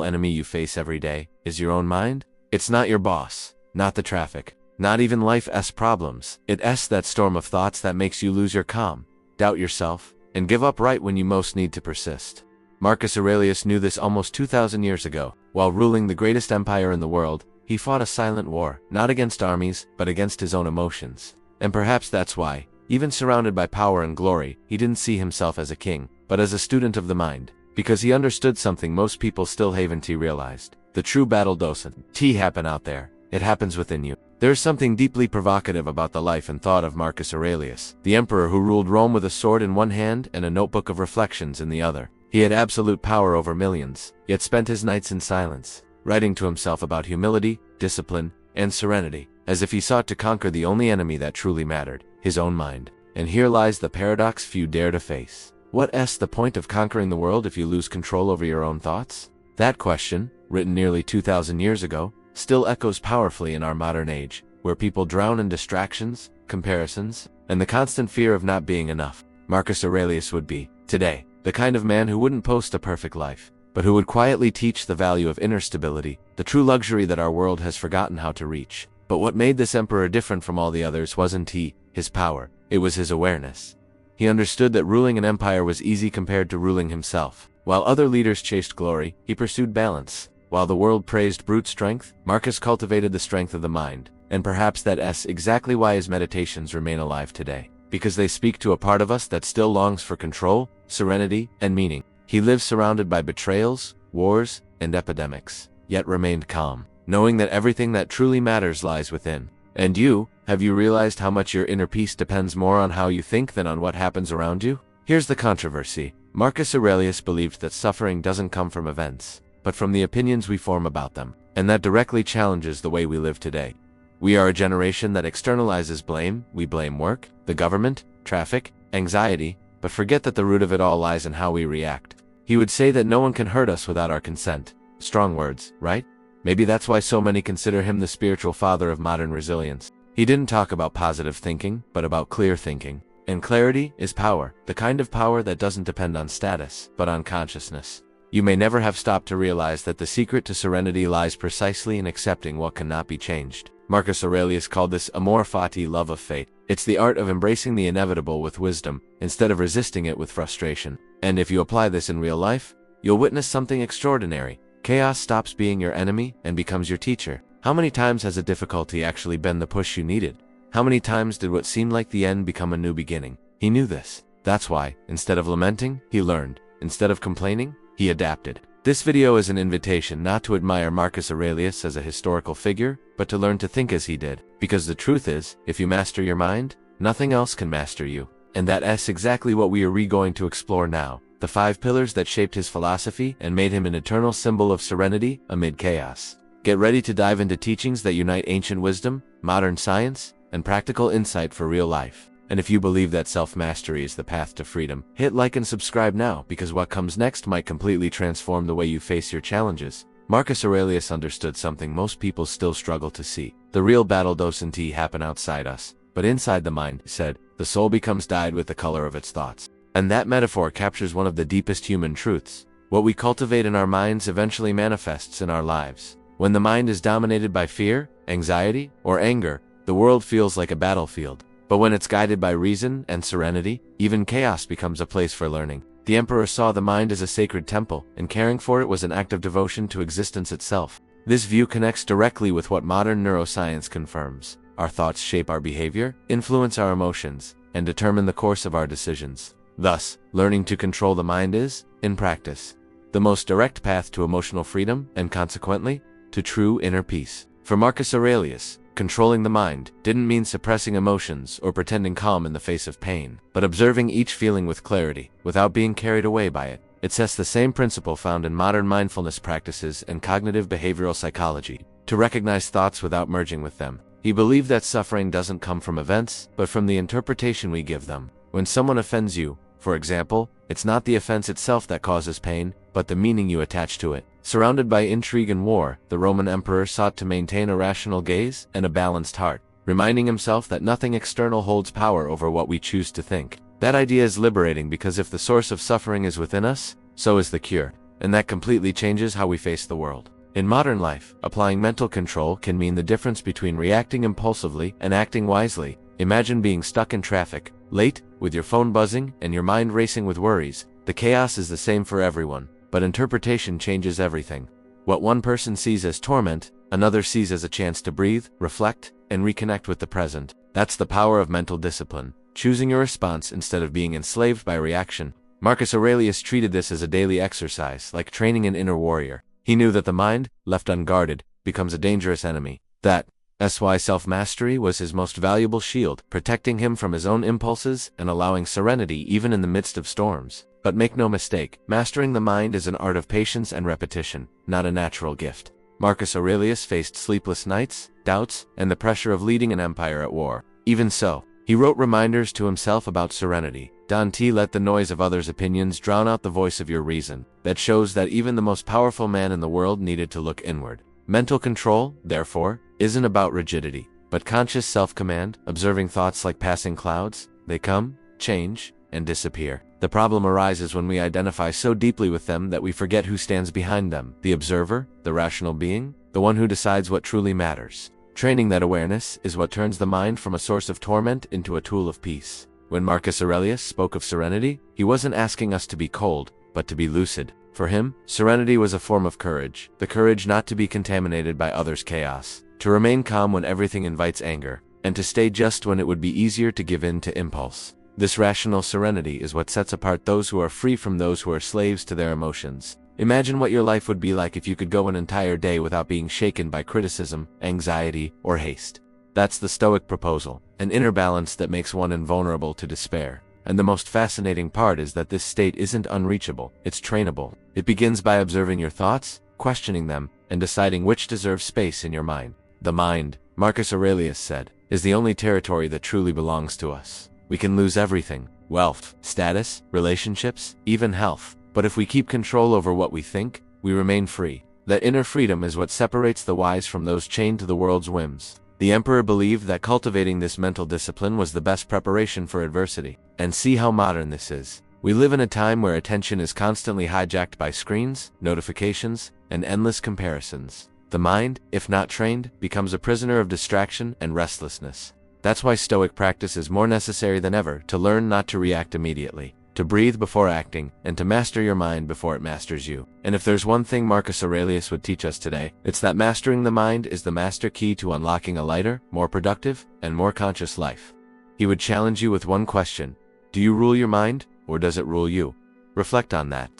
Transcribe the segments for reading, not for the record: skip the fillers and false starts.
enemy you face every day is your own mind. It's not your boss, not the traffic, not even life's problems. It's that storm of thoughts that makes you lose your calm, doubt yourself, and give up right when you most need to persist. Marcus Aurelius knew this almost 2,000 years ago. While ruling the greatest empire in the world, he fought a silent war, not against armies, but against his own emotions. And perhaps that's why, even surrounded by power and glory, he didn't see himself as a king, but as a student of the mind, because he understood something most people still haven't realized. The true battle doesn't happen out there, it happens within you. There's something deeply provocative about the life and thought of Marcus Aurelius, the emperor who ruled Rome with a sword in one hand and a notebook of reflections in the other. He had absolute power over millions, yet spent his nights in silence, writing to himself about humility, discipline, and serenity, as if he sought to conquer the only enemy that truly mattered, his own mind. And here lies the paradox few dare to face. What's the point of conquering the world if you lose control over your own thoughts? That question, written nearly 2,000 years ago, still echoes powerfully in our modern age, where people drown in distractions, comparisons, and the constant fear of not being enough. Marcus Aurelius would be, today, the kind of man who wouldn't post a perfect life, but who would quietly teach the value of inner stability, the true luxury that our world has forgotten how to reach. But what made this emperor different from all the others wasn't his power, it was his awareness. He understood that ruling an empire was easy compared to ruling himself. While other leaders chased glory, he pursued balance. While the world praised brute strength, Marcus cultivated the strength of the mind. And perhaps that's exactly why his meditations remain alive today. Because they speak to a part of us that still longs for control, serenity, and meaning. He lived surrounded by betrayals, wars, and epidemics, yet remained calm, knowing that everything that truly matters lies within. And you, have you realized how much your inner peace depends more on how you think than on what happens around you? Here's the controversy. Marcus Aurelius believed that suffering doesn't come from events, but from the opinions we form about them, and that directly challenges the way we live today. We are a generation that externalizes blame. We blame work, the government, traffic, anxiety, but forget that the root of it all lies in how we react. He would say that no one can hurt us without our consent. Strong words, right? Maybe that's why so many consider him the spiritual father of modern resilience. He didn't talk about positive thinking, but about clear thinking. And clarity is power, the kind of power that doesn't depend on status, but on consciousness. You may never have stopped to realize that the secret to serenity lies precisely in accepting what cannot be changed. Marcus Aurelius called this amor fati, love of fate. It's the art of embracing the inevitable with wisdom, instead of resisting it with frustration. And if you apply this in real life, you'll witness something extraordinary. Chaos stops being your enemy and becomes your teacher. How many times has a difficulty actually been the push you needed? How many times did what seemed like the end become a new beginning? He knew this. That's why, instead of lamenting, he learned. Instead of complaining, he adapted. This video is an invitation not to admire Marcus Aurelius as a historical figure, but to learn to think as he did. Because the truth is, if you master your mind, nothing else can master you. And that's exactly what we are going to explore now. The 5 pillars that shaped his philosophy and made him an eternal symbol of serenity amid chaos. Get ready to dive into teachings that unite ancient wisdom, modern science, and practical insight for real life. And if you believe that self-mastery is the path to freedom, hit like and subscribe now, because what comes next might completely transform the way you face your challenges. Marcus Aurelius understood something most people still struggle to see. The real battle doesn't happen outside us, but inside the mind. He said, the soul becomes dyed with the color of its thoughts. And that metaphor captures one of the deepest human truths. What we cultivate in our minds eventually manifests in our lives. When the mind is dominated by fear, anxiety, or anger, the world feels like a battlefield. But when it's guided by reason and serenity, even chaos becomes a place for learning. The emperor saw the mind as a sacred temple, and caring for it was an act of devotion to existence itself. This view connects directly with what modern neuroscience confirms. Our thoughts shape our behavior, influence our emotions, and determine the course of our decisions. Thus, learning to control the mind is, in practice, the most direct path to emotional freedom and, consequently, to true inner peace. For Marcus Aurelius, controlling the mind didn't mean suppressing emotions or pretending calm in the face of pain, but observing each feeling with clarity, without being carried away by it. It sets the same principle found in modern mindfulness practices and cognitive behavioral psychology, to recognize thoughts without merging with them. He believed that suffering doesn't come from events, but from the interpretation we give them. When someone offends you, for example, it's not the offense itself that causes pain, but the meaning you attach to it. Surrounded by intrigue and war, the Roman emperor sought to maintain a rational gaze and a balanced heart, reminding himself that nothing external holds power over what we choose to think. That idea is liberating because if the source of suffering is within us, so is the cure. and that completely changes how we face the world. In modern life, applying mental control can mean the difference between reacting impulsively and acting wisely. Imagine being stuck in traffic, late, with your phone buzzing and your mind racing with worries. The chaos is the same for everyone, but interpretation changes everything. What one person sees as torment, another sees as a chance to breathe, reflect, and reconnect with the present. That's the power of mental discipline, choosing your response instead of being enslaved by reaction. Marcus Aurelius treated this as a daily exercise, like training an inner warrior. He knew that the mind, left unguarded, becomes a dangerous enemy. That's why self-mastery was his most valuable shield, protecting him from his own impulses and allowing serenity even in the midst of storms. But make no mistake, mastering the mind is an art of patience and repetition, not a natural gift. Marcus Aurelius faced sleepless nights, doubts, and the pressure of leading an empire at war. Even so, he wrote reminders to himself about serenity. Don't let the noise of others' opinions drown out the voice of your reason. That shows that even the most powerful man in the world needed to look inward. Mental control, therefore, isn't about rigidity, but conscious self-command, observing thoughts like passing clouds. They come, change, and disappear. The problem arises when we identify so deeply with them that we forget who stands behind them: the observer, the rational being, the one who decides what truly matters. Training that awareness is what turns the mind from a source of torment into a tool of peace. When Marcus Aurelius spoke of serenity, he wasn't asking us to be cold, but to be lucid. For him, serenity was a form of courage, the courage not to be contaminated by others' chaos, to remain calm when everything invites anger, and to stay just when it would be easier to give in to impulse. This rational serenity is what sets apart those who are free from those who are slaves to their emotions. Imagine what your life would be like if you could go an entire day without being shaken by criticism, anxiety, or haste. That's the Stoic proposal, an inner balance that makes one invulnerable to despair. And the most fascinating part is that this state isn't unreachable, it's trainable. It begins by observing your thoughts, questioning them, and deciding which deserve space in your mind. The mind, Marcus Aurelius said, is the only territory that truly belongs to us. We can lose everything: wealth, status, relationships, even health. But if we keep control over what we think, we remain free. That inner freedom is what separates the wise from those chained to the world's whims. The emperor believed that cultivating this mental discipline was the best preparation for adversity. And see how modern this is. We live in a time where attention is constantly hijacked by screens, notifications, and endless comparisons. The mind, if not trained, becomes a prisoner of distraction and restlessness. That's why Stoic practice is more necessary than ever: to learn not to react immediately, to breathe before acting, and to master your mind before it masters you. And if there's one thing Marcus Aurelius would teach us today, it's that mastering the mind is the master key to unlocking a lighter, more productive, and more conscious life. He would challenge you with one question: do you rule your mind, or does it rule you? Reflect on that.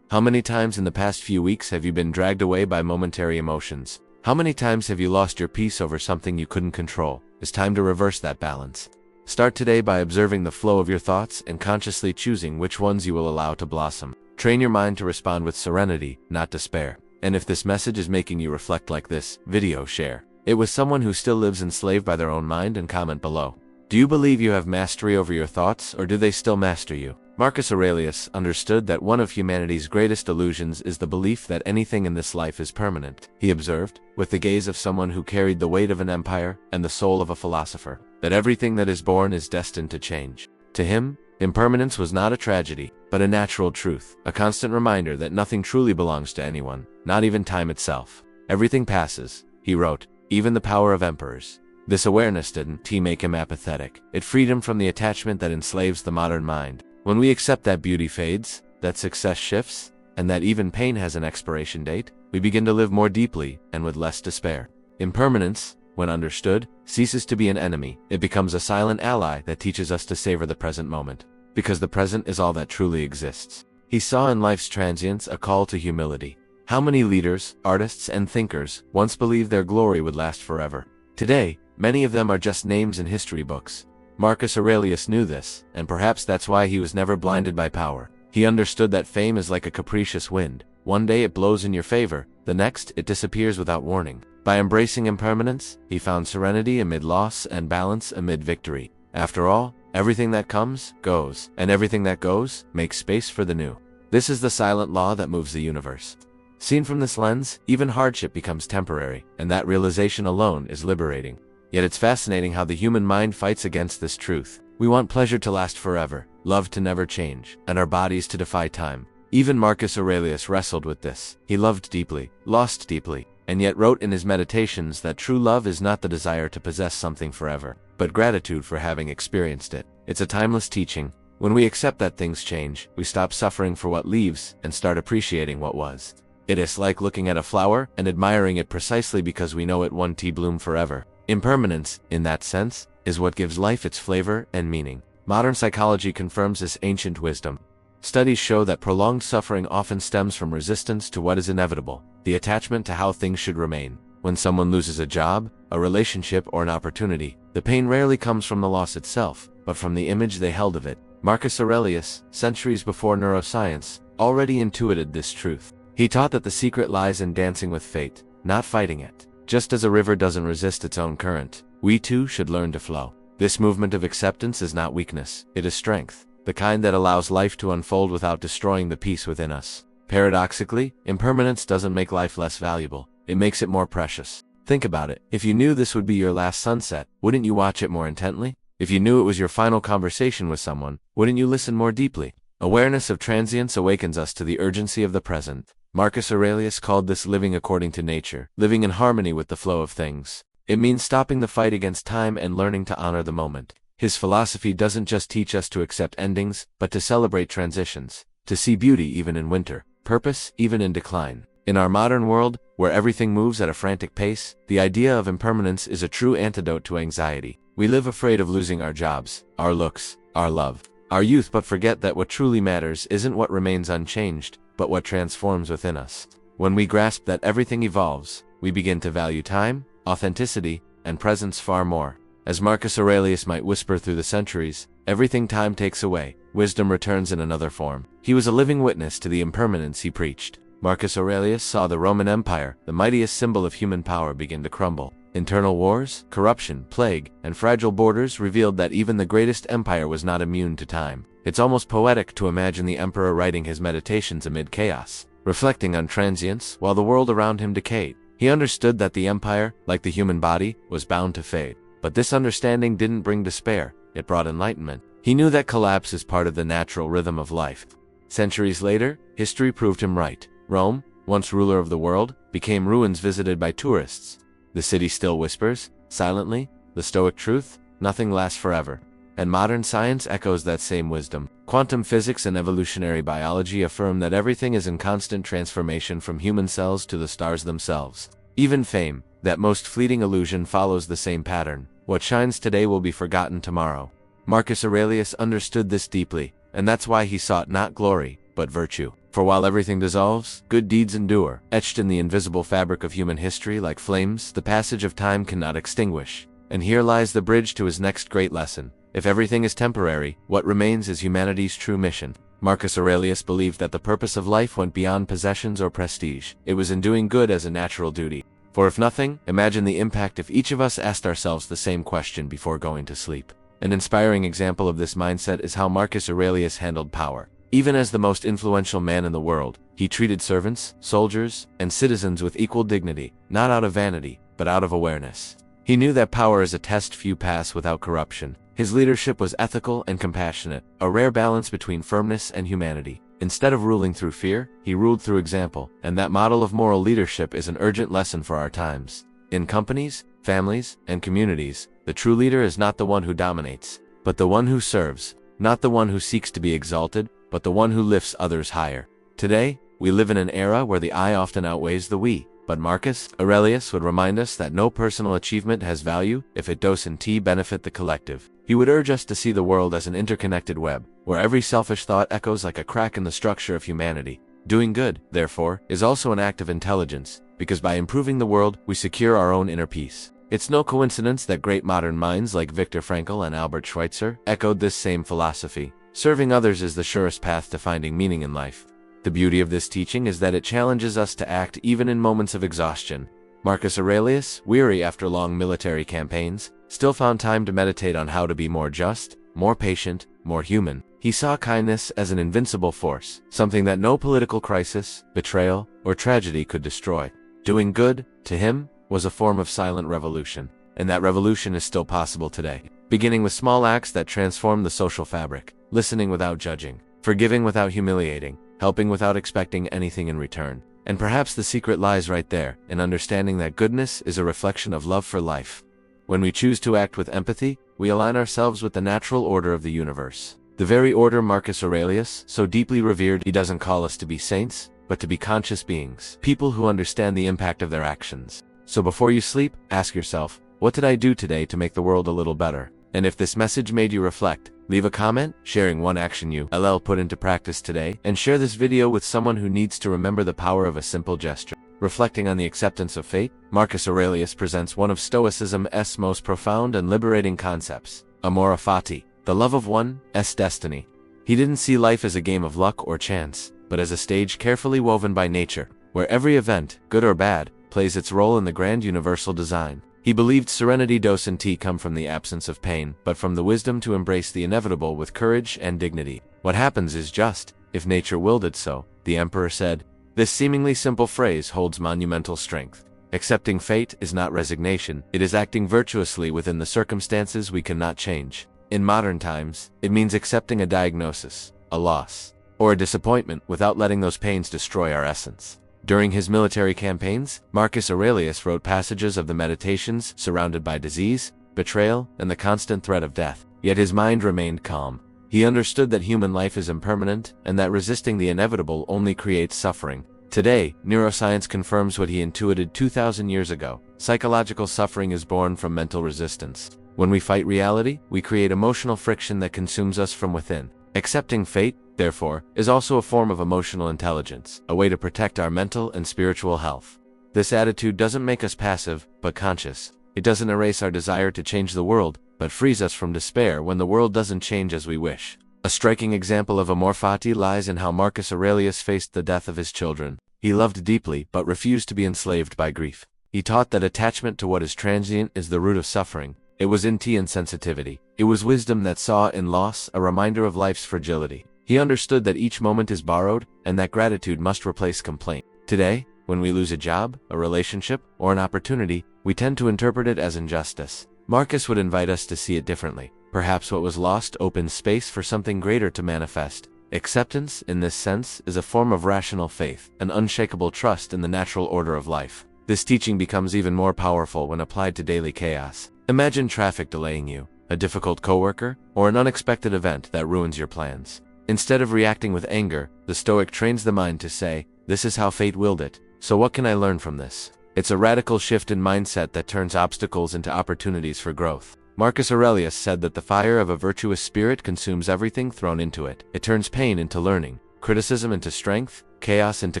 How many times in the past few weeks have you been dragged away by momentary emotions? How many times have you lost your peace over something you couldn't control? It's time to reverse that balance. Start today by observing the flow of your thoughts and consciously choosing which ones you will allow to blossom. Train your mind to respond with serenity, not despair. And if this message is making you reflect like this video, share it with someone who still lives enslaved by their own mind and comment below. Do you believe you have mastery over your thoughts, or do they still master you? Marcus Aurelius understood that one of humanity's greatest illusions is the belief that anything in this life is permanent. He observed, with the gaze of someone who carried the weight of an empire and the soul of a philosopher, that everything that is born is destined to change. To him, impermanence was not a tragedy, but a natural truth, a constant reminder that nothing truly belongs to anyone, not even time itself. Everything passes, he wrote, even the power of emperors. This awareness didn't make him apathetic. It freed him from the attachment that enslaves the modern mind. When we accept that beauty fades, that success shifts, and that even pain has an expiration date, we begin to live more deeply and with less despair. Impermanence, when understood, ceases to be an enemy. It becomes a silent ally that teaches us to savor the present moment. Because the present is all that truly exists. He saw in life's transience a call to humility. How many leaders, artists, and thinkers once believed their glory would last forever? Today, many of them are just names in history books. Marcus Aurelius knew this, and perhaps that's why he was never blinded by power. He understood that fame is like a capricious wind. One day it blows in your favor, the next it disappears without warning. By embracing impermanence, he found serenity amid loss and balance amid victory. After all, everything that comes, goes, and everything that goes, makes space for the new. This is the silent law that moves the universe. Seen from this lens, even hardship becomes temporary, and that realization alone is liberating. Yet it's fascinating how the human mind fights against this truth. We want pleasure to last forever, love to never change, and our bodies to defy time. Even Marcus Aurelius wrestled with this. He loved deeply, lost deeply, and yet wrote in his meditations that true love is not the desire to possess something forever, but gratitude for having experienced it. It's a timeless teaching. When we accept that things change, we stop suffering for what leaves and start appreciating what was. It is like looking at a flower and admiring it precisely because we know it won't bloom forever. Impermanence, in that sense, is what gives life its flavor and meaning. Modern psychology confirms this ancient wisdom. Studies show that prolonged suffering often stems from resistance to what is inevitable, the attachment to how things should remain. When someone loses a job, a relationship, or an opportunity, the pain rarely comes from the loss itself, but from the image they held of it. Marcus Aurelius, centuries before neuroscience, already intuited this truth. He taught that the secret lies in dancing with fate, not fighting it. Just as a river doesn't resist its own current, we too should learn to flow. This movement of acceptance is not weakness, it is strength. The kind that allows life to unfold without destroying the peace within us. Paradoxically, impermanence doesn't make life less valuable, it makes it more precious. Think about it. If you knew this would be your last sunset, wouldn't you watch it more intently? If you knew it was your final conversation with someone, wouldn't you listen more deeply? Awareness of transience awakens us to the urgency of the present. Marcus Aurelius called this living according to nature, living in harmony with the flow of things. It means stopping the fight against time and learning to honor the moment. His philosophy doesn't just teach us to accept endings, but to celebrate transitions, to see beauty even in winter, purpose even in decline. In our modern world, where everything moves at a frantic pace, the idea of impermanence is a true antidote to anxiety. We live afraid of losing our jobs, our looks, our love, our youth, but forget that what truly matters isn't what remains unchanged, but what transforms within us. When we grasp that everything evolves, we begin to value time, authenticity, and presence far more. As Marcus Aurelius might whisper through the centuries, everything time takes away, wisdom returns in another form. He was a living witness to the impermanence he preached. Marcus Aurelius saw the Roman Empire, the mightiest symbol of human power, begin to crumble. Internal wars, corruption, plague, and fragile borders revealed that even the greatest empire was not immune to time. It's almost poetic to imagine the emperor writing his meditations amid chaos, reflecting on transience while the world around him decayed. He understood that the empire, like the human body, was bound to fade. But this understanding didn't bring despair, it brought enlightenment. He knew that collapse is part of the natural rhythm of life. Centuries later, history proved him right. Rome, once ruler of the world, became ruins visited by tourists. The city still whispers, silently, the stoic truth, nothing lasts forever. And modern science echoes that same wisdom. Quantum physics and evolutionary biology affirm that everything is in constant transformation from human cells to the stars themselves. Even fame, that most fleeting illusion, follows the same pattern. What shines today will be forgotten tomorrow. Marcus Aurelius understood this deeply, and that's why he sought not glory, but virtue. For while everything dissolves, good deeds endure. Etched in the invisible fabric of human history like flames, the passage of time cannot extinguish. And here lies the bridge to his next great lesson. If everything is temporary, what remains is humanity's true mission. Marcus Aurelius believed that the purpose of life went beyond possessions or prestige. It was in doing good as a natural duty. For if nothing, imagine the impact if each of us asked ourselves the same question before going to sleep. An inspiring example of this mindset is how Marcus Aurelius handled power. Even as the most influential man in the world, he treated servants, soldiers, and citizens with equal dignity, not out of vanity, but out of awareness. He knew that power is a test few pass without corruption. His leadership was ethical and compassionate, a rare balance between firmness and humanity. Instead of ruling through fear, he ruled through example, and that model of moral leadership is an urgent lesson for our times. In companies, families, and communities, the true leader is not the one who dominates, but the one who serves, not the one who seeks to be exalted, but the one who lifts others higher. Today, we live in an era where the I often outweighs the we, but Marcus Aurelius would remind us that no personal achievement has value if it doesn't benefit the collective. He would urge us to see the world as an interconnected web, where every selfish thought echoes like a crack in the structure of humanity. Doing good, therefore, is also an act of intelligence, because by improving the world, we secure our own inner peace. It's no coincidence that great modern minds like Viktor Frankl and Albert Schweitzer echoed this same philosophy. Serving others is the surest path to finding meaning in life. The beauty of this teaching is that it challenges us to act even in moments of exhaustion. Marcus Aurelius, weary after long military campaigns, still found time to meditate on how to be more just, more patient, more human. He saw kindness as an invincible force, something that no political crisis, betrayal, or tragedy could destroy. Doing good, to him, was a form of silent revolution, and that revolution is still possible today. Beginning with small acts that transform the social fabric, listening without judging, forgiving without humiliating, helping without expecting anything in return. And perhaps the secret lies right there, in understanding that goodness is a reflection of love for life. When we choose to act with empathy, we align ourselves with the natural order of the universe. The very order Marcus Aurelius so deeply revered. He doesn't call us to be saints, but to be conscious beings, people who understand the impact of their actions. So before you sleep, ask yourself, what did I do today to make the world a little better? And if this message made you reflect, leave a comment, sharing one action you put into practice today, and share this video with someone who needs to remember the power of a simple gesture. Reflecting on the acceptance of fate, Marcus Aurelius presents one of Stoicism's most profound and liberating concepts, amore fati, the love of one's destiny. He didn't see life as a game of luck or chance, but as a stage carefully woven by nature, where every event, good or bad, plays its role in the grand universal design. He believed serenity doesn't come from the absence of pain, but from the wisdom to embrace the inevitable with courage and dignity. What happens is just, if nature willed it so, the emperor said. This seemingly simple phrase holds monumental strength. Accepting fate is not resignation, it is acting virtuously within the circumstances we cannot change. In modern times, it means accepting a diagnosis, a loss, or a disappointment without letting those pains destroy our essence. During his military campaigns, Marcus Aurelius wrote passages of the Meditations surrounded by disease, betrayal, and the constant threat of death. Yet his mind remained calm. He understood that human life is impermanent, and that resisting the inevitable only creates suffering. Today, neuroscience confirms what he intuited 2,000 years ago. Psychological suffering is born from mental resistance. When we fight reality, we create emotional friction that consumes us from within. Accepting fate, therefore, is also a form of emotional intelligence, a way to protect our mental and spiritual health. This attitude doesn't make us passive, but conscious. It doesn't erase our desire to change the world, but frees us from despair when the world doesn't change as we wish. A striking example of amor fati lies in how Marcus Aurelius faced the death of his children. He loved deeply, but refused to be enslaved by grief. He taught that attachment to what is transient is the root of suffering. It was insensitivity. It was wisdom that saw in loss a reminder of life's fragility. He understood that each moment is borrowed, and that gratitude must replace complaint. Today, when we lose a job, a relationship, or an opportunity, we tend to interpret it as injustice. Marcus would invite us to see it differently. Perhaps what was lost opens space for something greater to manifest. Acceptance, in this sense, is a form of rational faith, an unshakable trust in the natural order of life. This teaching becomes even more powerful when applied to daily chaos. Imagine traffic delaying you, a difficult coworker, or an unexpected event that ruins your plans. Instead of reacting with anger, the Stoic trains the mind to say, "This is how fate willed it, so what can I learn from this?" It's a radical shift in mindset that turns obstacles into opportunities for growth. Marcus Aurelius said that the fire of a virtuous spirit consumes everything thrown into it. It turns pain into learning, criticism into strength, chaos into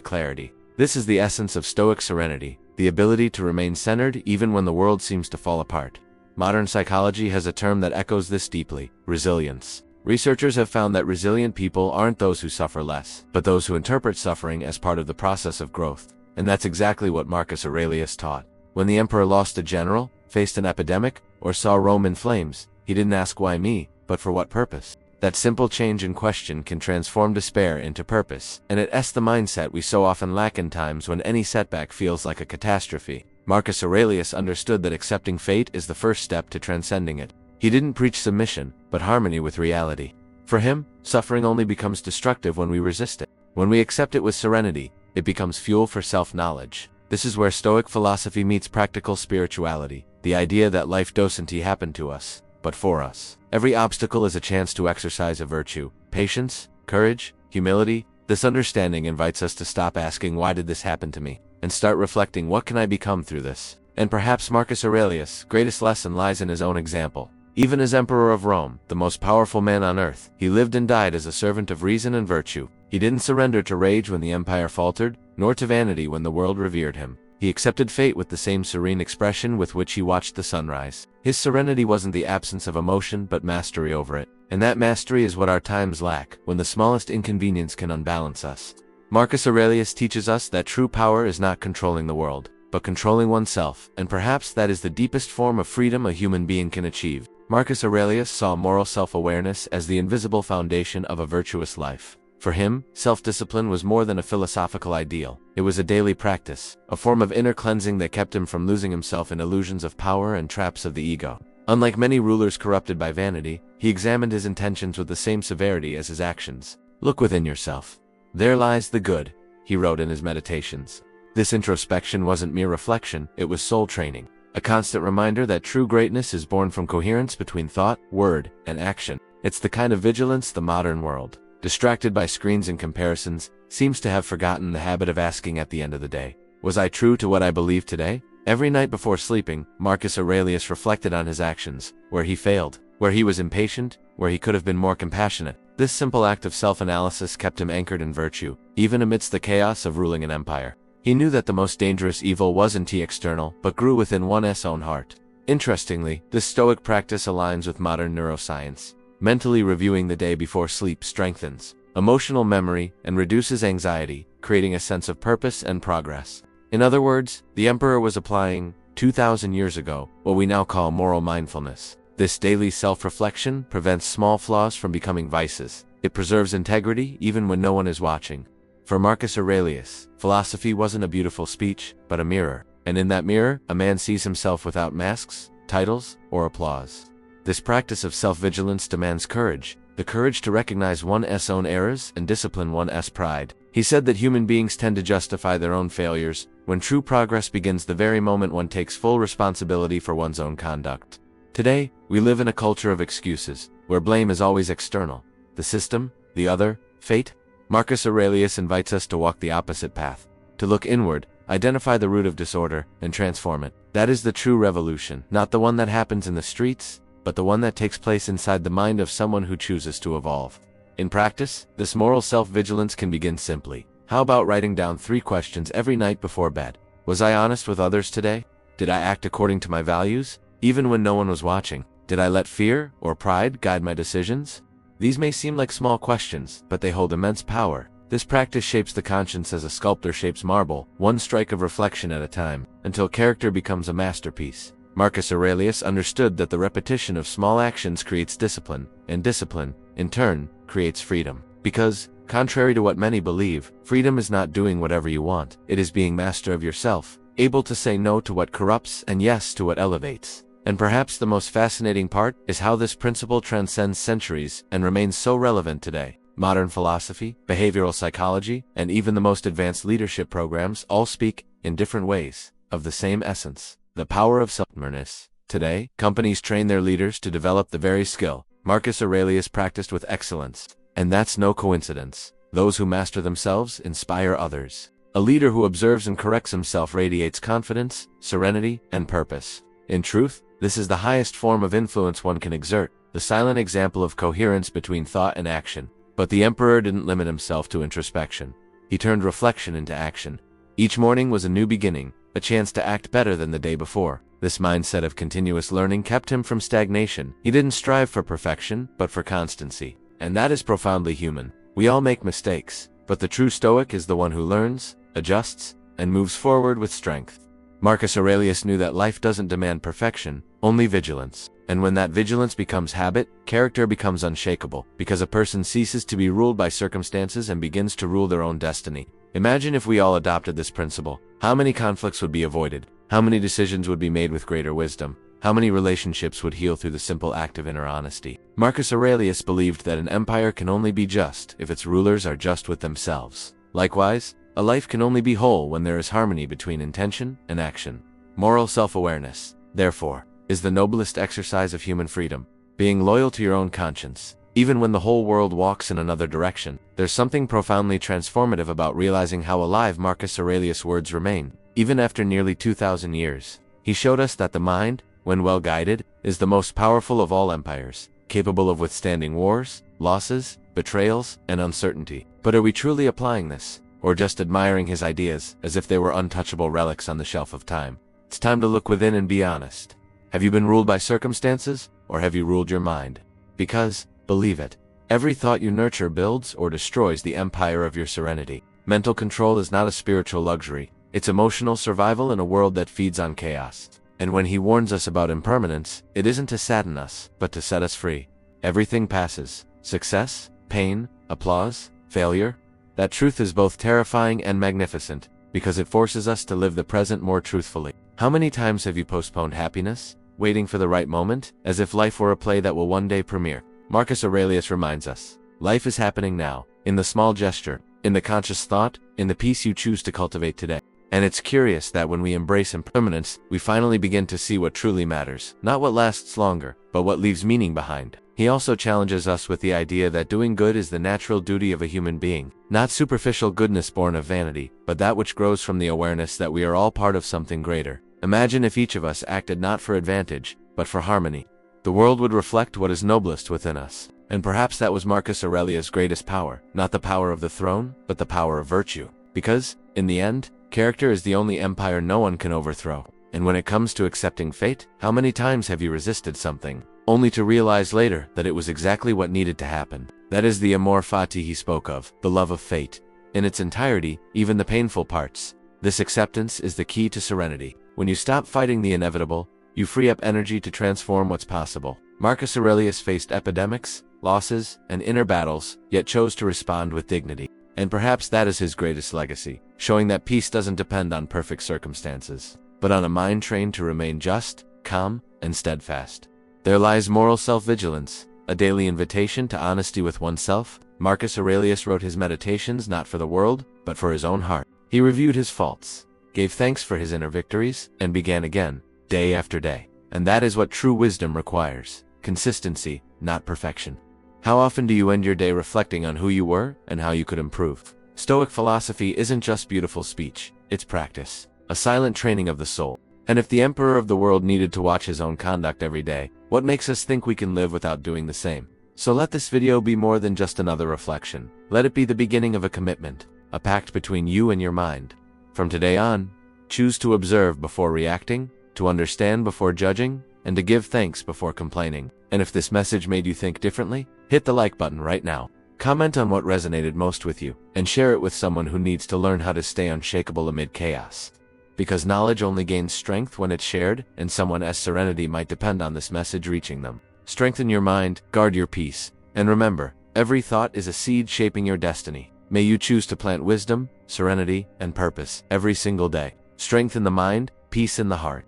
clarity. This is the essence of Stoic serenity, the ability to remain centered even when the world seems to fall apart. Modern psychology has a term that echoes this deeply: resilience. Researchers have found that resilient people aren't those who suffer less, but those who interpret suffering as part of the process of growth. And that's exactly what Marcus Aurelius taught. When the emperor lost a general, faced an epidemic, or saw Rome in flames, he didn't ask why me, but for what purpose. That simple change in question can transform despair into purpose, and it's the mindset we so often lack in times when any setback feels like a catastrophe. Marcus Aurelius understood that accepting fate is the first step to transcending it. He didn't preach submission, but harmony with reality. For him, suffering only becomes destructive when we resist it. When we accept it with serenity, it becomes fuel for self-knowledge. This is where Stoic philosophy meets practical spirituality, the idea that life doesn't happen to us, but for us. Every obstacle is a chance to exercise a virtue: patience, courage, humility. This understanding invites us to stop asking, "Why did this happen to me?" and start reflecting, "What can I become through this?" And perhaps Marcus Aurelius' greatest lesson lies in his own example. Even as emperor of Rome, the most powerful man on earth, he lived and died as a servant of reason and virtue. He didn't surrender to rage when the empire faltered, nor to vanity when the world revered him. He accepted fate with the same serene expression with which he watched the sunrise. His serenity wasn't the absence of emotion, but mastery over it. And that mastery is what our times lack, when the smallest inconvenience can unbalance us. Marcus Aurelius teaches us that true power is not controlling the world, but controlling oneself, and perhaps that is the deepest form of freedom a human being can achieve. Marcus Aurelius saw moral self-awareness as the invisible foundation of a virtuous life. For him, self-discipline was more than a philosophical ideal. It was a daily practice, a form of inner cleansing that kept him from losing himself in illusions of power and traps of the ego. Unlike many rulers corrupted by vanity, he examined his intentions with the same severity as his actions. Look within yourself. There lies the good, he wrote in his meditations. This introspection wasn't mere reflection, it was soul training. A constant reminder that true greatness is born from coherence between thought, word, and action. It's the kind of vigilance the modern world, distracted by screens and comparisons, seems to have forgotten the habit of asking at the end of the day. Was I true to what I believe today? Every night before sleeping, Marcus Aurelius reflected on his actions, where he failed, where he was impatient, where he could have been more compassionate. This simple act of self-analysis kept him anchored in virtue, even amidst the chaos of ruling an empire. He knew that the most dangerous evil wasn't external, but grew within one's own heart. Interestingly, this Stoic practice aligns with modern neuroscience. Mentally reviewing the day before sleep strengthens emotional memory and reduces anxiety, creating a sense of purpose and progress. In other words, the emperor was applying, 2,000 years ago, what we now call moral mindfulness. This daily self-reflection prevents small flaws from becoming vices. It preserves integrity even when no one is watching. For Marcus Aurelius, philosophy wasn't a beautiful speech, but a mirror. And in that mirror, a man sees himself without masks, titles, or applause. This practice of self-vigilance demands courage, the courage to recognize one's own errors and discipline one's pride. He said that human beings tend to justify their own failures, when true progress begins the very moment one takes full responsibility for one's own conduct. Today, we live in a culture of excuses, where blame is always external. The system, the other, fate. Marcus Aurelius invites us to walk the opposite path, to look inward, identify the root of disorder, and transform it. That is the true revolution, not the one that happens in the streets, but the one that takes place inside the mind of someone who chooses to evolve. In practice, this moral self-vigilance can begin simply. How about writing down 3 questions every night before bed? Was I honest with others today? Did I act according to my values, even when no one was watching? Did I let fear or pride guide my decisions? These may seem like small questions, but they hold immense power. This practice shapes the conscience as a sculptor shapes marble, one strike of reflection at a time, until character becomes a masterpiece. Marcus Aurelius understood that the repetition of small actions creates discipline, and discipline, in turn, creates freedom. Because, contrary to what many believe, freedom is not doing whatever you want, it is being master of yourself, able to say no to what corrupts and yes to what elevates. And perhaps the most fascinating part is how this principle transcends centuries and remains so relevant today. Modern philosophy, behavioral psychology, and even the most advanced leadership programs all speak, in different ways, of the same essence, the power of self-awareness. Today, companies train their leaders to develop the very skill Marcus Aurelius practiced with excellence. And that's no coincidence. Those who master themselves inspire others. A leader who observes and corrects himself radiates confidence, serenity, and purpose. In truth, this is the highest form of influence one can exert, the silent example of coherence between thought and action. But the emperor didn't limit himself to introspection. He turned reflection into action. Each morning was a new beginning, a chance to act better than the day before. This mindset of continuous learning kept him from stagnation. He didn't strive for perfection, but for constancy. And that is profoundly human. We all make mistakes, but the true Stoic is the one who learns, adjusts, and moves forward with strength. Marcus Aurelius knew that life doesn't demand perfection, only vigilance. And when that vigilance becomes habit, character becomes unshakable, because a person ceases to be ruled by circumstances and begins to rule their own destiny. Imagine if we all adopted this principle. How many conflicts would be avoided? How many decisions would be made with greater wisdom? How many relationships would heal through the simple act of inner honesty? Marcus Aurelius believed that an empire can only be just if its rulers are just with themselves. Likewise, a life can only be whole when there is harmony between intention and action. Moral self-awareness, therefore, is the noblest exercise of human freedom. Being loyal to your own conscience, even when the whole world walks in another direction. There's something profoundly transformative about realizing how alive Marcus Aurelius' words remain, even after nearly 2,000 years. He showed us that the mind, when well guided, is the most powerful of all empires, capable of withstanding wars, losses, betrayals, and uncertainty. But are we truly applying this, or just admiring his ideas as if they were untouchable relics on the shelf of time? It's time to look within and be honest. Have you been ruled by circumstances, or have you ruled your mind? Because, believe it, every thought you nurture builds or destroys the empire of your serenity. Mental control is not a spiritual luxury, it's emotional survival in a world that feeds on chaos. And when he warns us about impermanence, it isn't to sadden us, but to set us free. Everything passes. Success, pain, applause, failure. That truth is both terrifying and magnificent, because it forces us to live the present more truthfully. How many times have you postponed happiness, waiting for the right moment, as if life were a play that will one day premiere? Marcus Aurelius reminds us, life is happening now, in the small gesture, in the conscious thought, in the peace you choose to cultivate today. And it's curious that when we embrace impermanence, we finally begin to see what truly matters, not what lasts longer, but what leaves meaning behind. He also challenges us with the idea that doing good is the natural duty of a human being, not superficial goodness born of vanity, but that which grows from the awareness that we are all part of something greater. Imagine if each of us acted not for advantage, but for harmony. The world would reflect what is noblest within us. And perhaps that was Marcus Aurelius' greatest power, not the power of the throne, but the power of virtue. Because, in the end, character is the only empire no one can overthrow. And when it comes to accepting fate, how many times have you resisted something, only to realize later that it was exactly what needed to happen? That is the amor fati he spoke of, the love of fate. In its entirety, even the painful parts. This acceptance is the key to serenity. When you stop fighting the inevitable, you free up energy to transform what's possible. Marcus Aurelius faced epidemics, losses, and inner battles, yet chose to respond with dignity. And perhaps that is his greatest legacy, showing that peace doesn't depend on perfect circumstances, but on a mind trained to remain just, calm, and steadfast. There lies moral self-vigilance, a daily invitation to honesty with oneself. Marcus Aurelius wrote his meditations not for the world, but for his own heart. He reviewed his faults, gave thanks for his inner victories, and began again, day after day. And that is what true wisdom requires: consistency, not perfection. How often do you end your day reflecting on who you were and how you could improve? Stoic philosophy isn't just beautiful speech, it's practice, a silent training of the soul. And if the emperor of the world needed to watch his own conduct every day, what makes us think we can live without doing the same? So let this video be more than just another reflection. Let it be the beginning of a commitment, a pact between you and your mind. From today on, choose to observe before reacting, to understand before judging, and to give thanks before complaining. And if this message made you think differently, hit the like button right now. Comment on what resonated most with you, and share it with someone who needs to learn how to stay unshakable amid chaos. Because knowledge only gains strength when it's shared, and someone's serenity might depend on this message reaching them. Strengthen your mind, guard your peace, and remember, every thought is a seed shaping your destiny. May you choose to plant wisdom, serenity, and purpose every single day. Strength in the mind, peace in the heart.